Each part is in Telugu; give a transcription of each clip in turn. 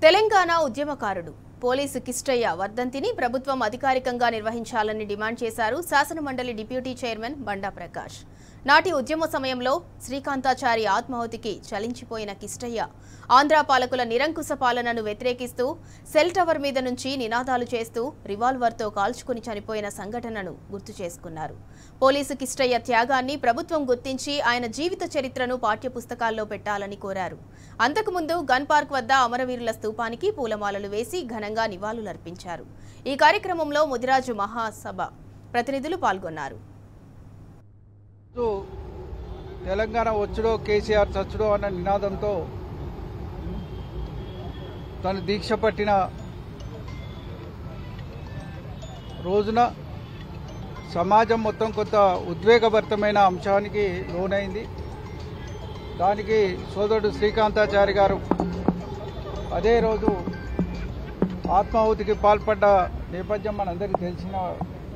తెలంగాణ ఉద్యమకారుడు పోలీసు కిష్టయ్య వర్ధంతిని ప్రభుత్వం అధికారికంగా నిర్వహించాలని డిమాండ్ చేశారు శాసనమండలి డిప్యూటీ చైర్మన్ బండా ప్రకాష్. నాటి ఉద్యమ సమయంలో శ్రీకాంతాచారి ఆత్మాహుతికి చలించిపోయిన కిష్టయ్య ఆంధ్ర పాలకుల నిరంకుశ పాలనను వ్యతిరేకిస్తూ సెల్ టవర్ మీద నుంచి నినాదాలు చేస్తూ రివాల్వర్తో కాల్చుకుని చనిపోయిన సంఘటనను గుర్తు చేసుకున్నారు. పోలీసు కిష్టయ్య త్యాగాన్ని ప్రభుత్వం గుర్తించి ఆయన జీవిత చరిత్రను పాఠ్యపుస్తకాల్లో పెట్టాలని కోరారు. అంతకుముందు గన్ పార్క్ వద్ద అమరవీరుల స్తూపానికి పూలమాలలు వేసి ఘనంగా నివాళులర్పించారు. ఈ కార్యక్రమంలో ముదిరాజు మహాసభ ప్రతినిధులు పాల్గొన్నారు. తెలంగాణ వచ్చుడో కేసీఆర్ చచ్చుడో అన్న నినాదంతో తను దీక్ష పట్టిన రోజున సమాజం మొత్తం కొంత ఉద్వేగభరితమైన అంశానికి లోనైంది. దానికి సోదరుడు శ్రీకాంతాచారి గారు అదే రోజు ఆత్మాహుతికి పాల్పడ్డ నేపథ్యం మనందరికీ తెలిసిన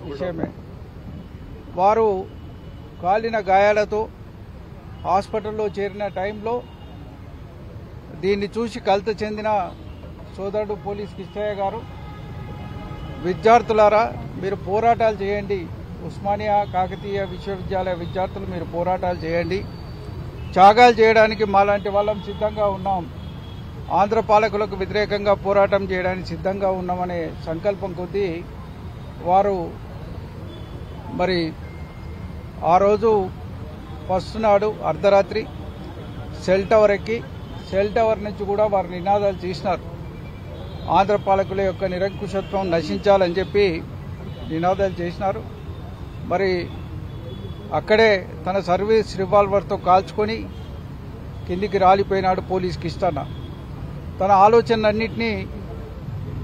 విషయమే. వారు కాలిన గాయాలతో హాస్పిటల్లో చేరిన టైంలో దీన్ని చూసి కలత చెందిన సోదరుడు పోలీస్ కిష్టయ్య గారు, విద్యార్థులారా మీరు పోరాటాలు చేయండి, ఉస్మానియా కాకతీయ విశ్వవిద్యాలయ విద్యార్థులు మీరు పోరాటాలు చేయండి, త్యాగాలు చేయడానికి మాలాంటి వాళ్ళం సిద్ధంగా ఉన్నాం, ఆంధ్ర పాలకులకు వ్యతిరేకంగా పోరాటం చేయడానికి సిద్ధంగా ఉన్నామనే సంకల్పం కొద్దీ వారు మరి ఆ రోజు ఫస్ట్ నాడు అర్ధరాత్రి సెల్ టవర్ ఎక్కి సెల్ టవర్ నుంచి కూడా వారు నినాదాలు చేసినారు. ఆంధ్ర పాలకుల యొక్క నిరంకుశత్వం నశించాలని చెప్పి నినాదాలు చేసినారు. మరి అక్కడే తన సర్వీస్ రివాల్వర్తో కాల్చుకొని కిందికి రాలిపోయినాడు పోలీస్ కిష్టన్న. తన ఆలోచనలన్నింటినీ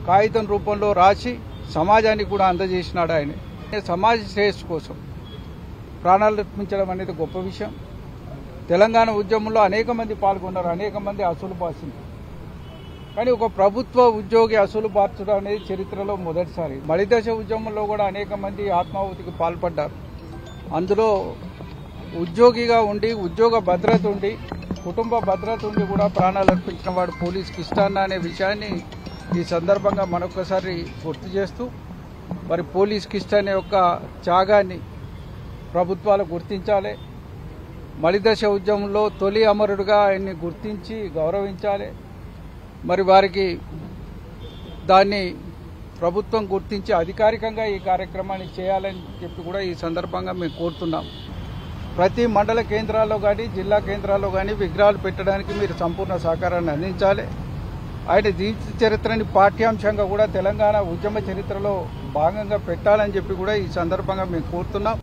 కాగితం రూపంలో రాసి సమాజానికి కూడా అందజేసినాడు. ఆయన సమాజ శ్రేయస్సు కోసం ప్రాణాలు అర్పించడం అనేది గొప్ప విషయం. తెలంగాణ ఉద్యమంలో అనేక మంది పాల్గొన్నారు, అనేక మంది అసలు బాసింది. కానీ ఒక ప్రభుత్వ ఉద్యోగి అసలు బార్చడం అనేది చరిత్రలో మొదటిసారి. మలిదశ ఉద్యమంలో కూడా అనేక మంది ఆత్మాహుతికి పాల్పడ్డారు. అందులో ఉద్యోగిగా ఉండి, ఉద్యోగ భద్రత ఉండి, కుటుంబ భద్రత ఉండి కూడా ప్రాణాలు అర్పించిన వాడు పోలీస్ కిష్టన్న అనే విషయాన్ని ఈ సందర్భంగా మరొకసారి గుర్తు చేస్తూ మరి పోలీస్ కిష్టన్న యొక్క త్యాగాన్ని ప్రభుత్వాలు గుర్తించాలి. మలిదశ ఉద్యమంలో తొలి అమరుడుగా ఆయన్ని గుర్తించి గౌరవించాలి. మరి వారికి దాన్ని ప్రభుత్వం గుర్తించి అధికారికంగా ఈ కార్యక్రమాన్ని చేయాలని చెప్పి కూడా ఈ సందర్భంగా మేము కోరుతున్నాం. ప్రతి మండల కేంద్రాల్లో కానీ జిల్లా కేంద్రాల్లో కానీ విగ్రహాలు పెట్టడానికి మీరు సంపూర్ణ సహకారాన్ని అందించాలి. ఆయన జీవిత చరిత్రని పాఠ్యాంశంగా కూడా తెలంగాణ ఉద్యమ చరిత్రలో భాగంగా పెట్టాలని చెప్పి కూడా ఈ సందర్భంగా మేము కోరుతున్నాం.